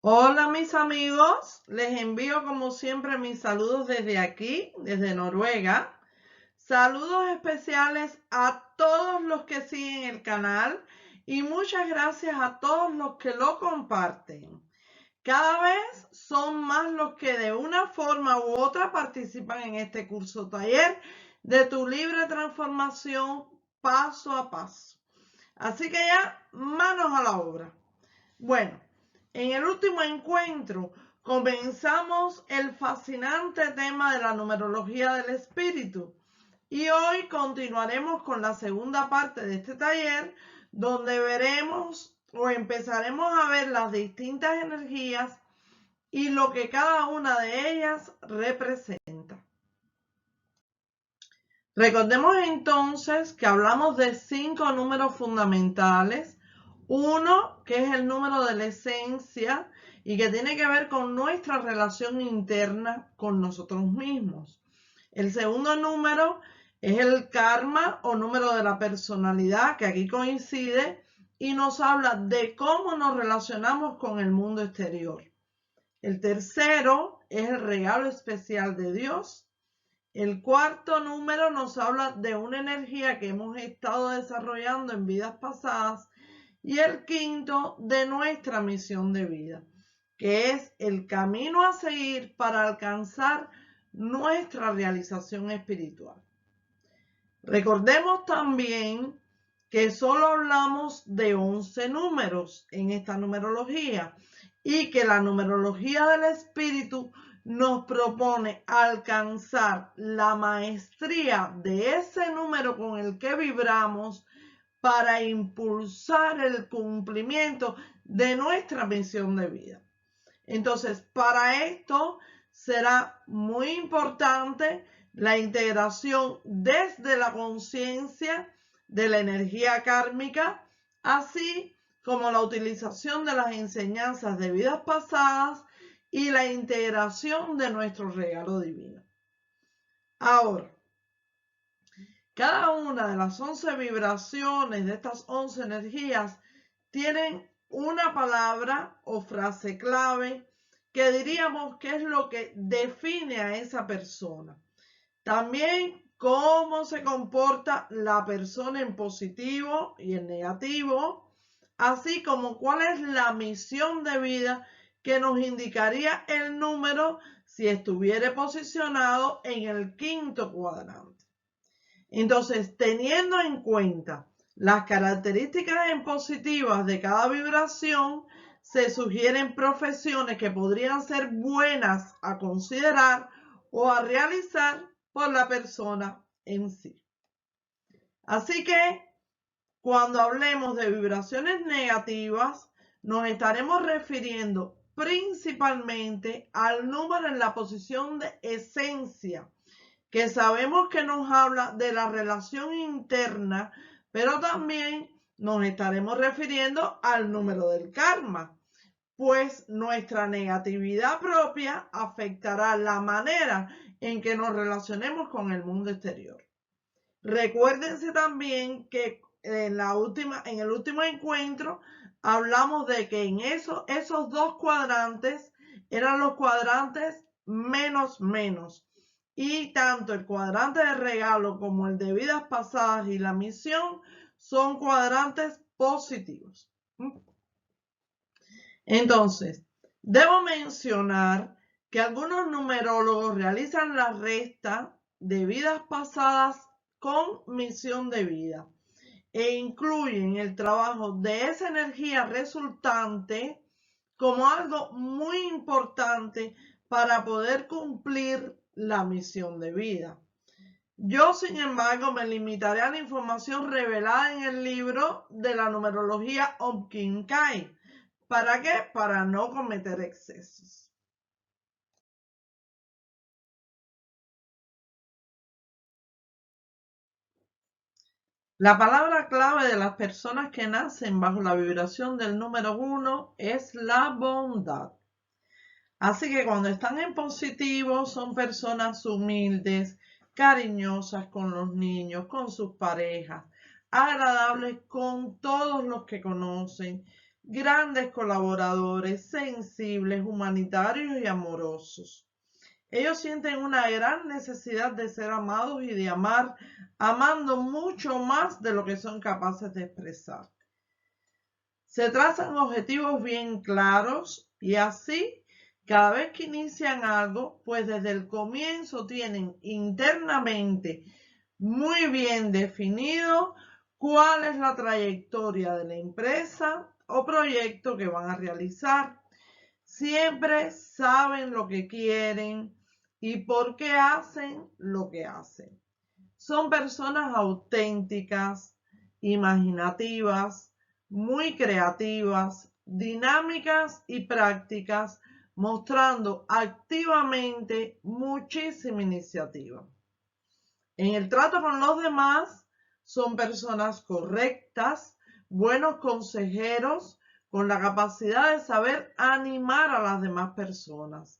Hola mis amigos, les envío como siempre mis saludos desde aquí, desde Noruega. Saludos especiales a todos los que siguen el canal y muchas gracias a todos los que lo comparten. Cada vez son más los que de una forma u otra participan en este curso taller de tu libre transformación paso a paso. Así que ya, manos a la obra. Bueno, en el último encuentro comenzamos el fascinante tema de la numerología del espíritu y hoy continuaremos con la segunda parte de este taller donde veremos o empezaremos a ver las distintas energías y lo que cada una de ellas representa. Recordemos entonces que hablamos de 5 números fundamentales. Uno, que es el número de la esencia y que tiene que ver con nuestra relación interna con nosotros mismos. El segundo número es el karma o número de la personalidad, que aquí coincide y nos habla de cómo nos relacionamos con el mundo exterior. El tercero es el regalo especial de Dios. El cuarto número nos habla de una energía que hemos estado desarrollando en vidas pasadas y el quinto de nuestra misión de vida, que es el camino a seguir para alcanzar nuestra realización espiritual. Recordemos también que solo hablamos de 11 números en esta numerología y que la numerología del espíritu nos propone alcanzar la maestría de ese número con el que vibramos para impulsar el cumplimiento de nuestra misión de vida. Entonces, para esto será muy importante la integración desde la conciencia de la energía kármica, así como la utilización de las enseñanzas de vidas pasadas y la integración de nuestro regalo divino. Ahora, cada una de las 11 vibraciones de estas 11 energías tienen una palabra o frase clave que diríamos que es lo que define a esa persona. También cómo se comporta la persona en positivo y en negativo, así como cuál es la misión de vida que nos indicaría el número si estuviera posicionado en el quinto cuadrante. Entonces, teniendo en cuenta las características en positivas de cada vibración, se sugieren profesiones que podrían ser buenas a considerar o a realizar por la persona en sí. Así que cuando hablemos de vibraciones negativas, nos estaremos refiriendo principalmente al número en la posición de esencia, que sabemos que nos habla de la relación interna, pero también nos estaremos refiriendo al número del karma, pues nuestra negatividad propia afectará la manera en que nos relacionemos con el mundo exterior. Recuérdense también que en el último encuentro hablamos de que en esos dos cuadrantes eran los cuadrantes menos menos. Y tanto el cuadrante de regalo como el de vidas pasadas y la misión son cuadrantes positivos. Entonces, debo mencionar que algunos numerólogos realizan la resta de vidas pasadas con misión de vida e incluyen el trabajo de esa energía resultante como algo muy importante para poder cumplir la misión de vida. Yo, sin embargo, me limitaré a la información revelada en el libro de la numerología Omkinkai. ¿Para qué? Para no cometer excesos. La palabra clave de las personas que nacen bajo la vibración del número 1 es la bondad. Así que cuando están en positivo son personas humildes, cariñosas con los niños, con sus parejas, agradables con todos los que conocen, grandes colaboradores, sensibles, humanitarios y amorosos. Ellos sienten una gran necesidad de ser amados y de amar, amando mucho más de lo que son capaces de expresar. Se trazan objetivos bien claros y así, cada vez que inician algo, pues desde el comienzo tienen internamente muy bien definido cuál es la trayectoria de la empresa o proyecto que van a realizar. Siempre saben lo que quieren y por qué hacen lo que hacen. Son personas auténticas, imaginativas, muy creativas, dinámicas y prácticas, mostrando activamente muchísima iniciativa. En el trato con los demás, son personas correctas, buenos consejeros, con la capacidad de saber animar a las demás personas.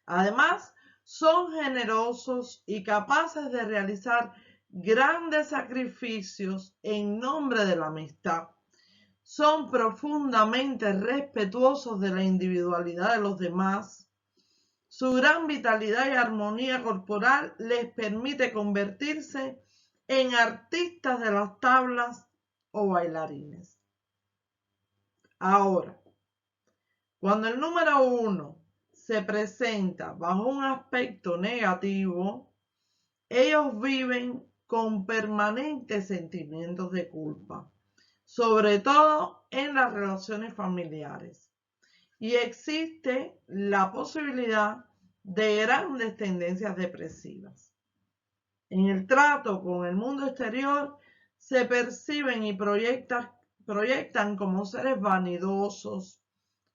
Además, son generosos y capaces de realizar grandes sacrificios en nombre de la amistad. Son profundamente respetuosos de la individualidad de los demás. Su gran vitalidad y armonía corporal les permite convertirse en artistas de las tablas o bailarines. Ahora, cuando el número 1 se presenta bajo un aspecto negativo, ellos viven con permanentes sentimientos de culpa, sobre todo en las relaciones familiares. Y existe la posibilidad de grandes tendencias depresivas. En el trato con el mundo exterior se perciben y proyectan como seres vanidosos,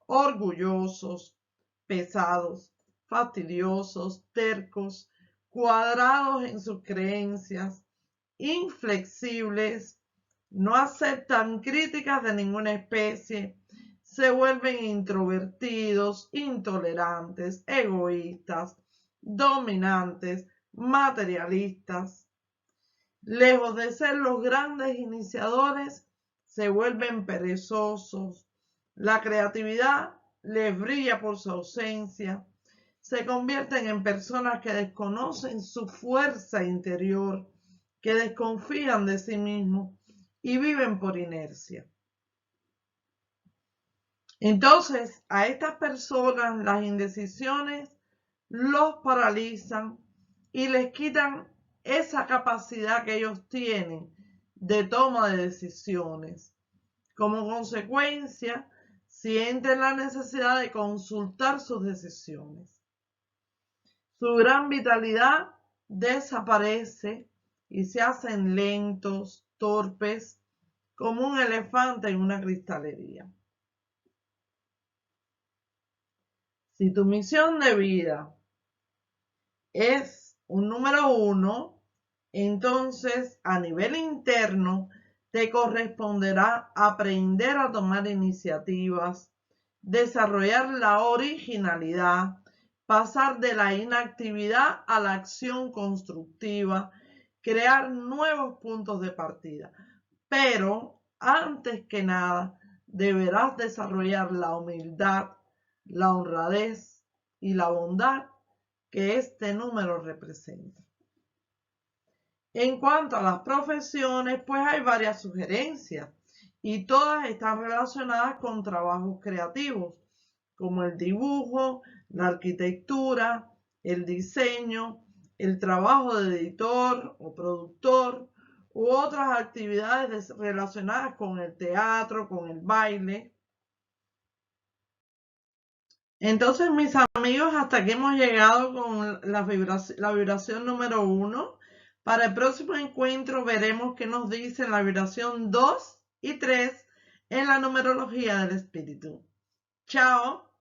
orgullosos, pesados, fastidiosos, tercos, cuadrados en sus creencias, inflexibles, no aceptan críticas de ninguna especie, se vuelven introvertidos, intolerantes, egoístas, dominantes, materialistas. Lejos de ser los grandes iniciadores, se vuelven perezosos. La creatividad les brilla por su ausencia. Se convierten en personas que desconocen su fuerza interior, que desconfían de sí mismos y viven por inercia. Entonces, a estas personas las indecisiones los paralizan y les quitan esa capacidad que ellos tienen de toma de decisiones. Como consecuencia, sienten la necesidad de consultar sus decisiones. Su gran vitalidad desaparece y se hacen lentos, torpes, como un elefante en una cristalería. Si tu misión de vida es un número 1, entonces a nivel interno te corresponderá aprender a tomar iniciativas, desarrollar la originalidad, pasar de la inactividad a la acción constructiva, crear nuevos puntos de partida. Pero antes que nada, deberás desarrollar la humildad, la honradez y la bondad que este número representa. En cuanto a las profesiones, pues hay varias sugerencias y todas están relacionadas con trabajos creativos, como el dibujo, la arquitectura, el diseño, el trabajo de editor o productor u otras actividades relacionadas con el teatro, con el baile. Entonces, mis amigos, hasta aquí hemos llegado con la vibración número 1. Para el próximo encuentro veremos qué nos dice la vibración 2 y 3 en la numerología del espíritu. Chao.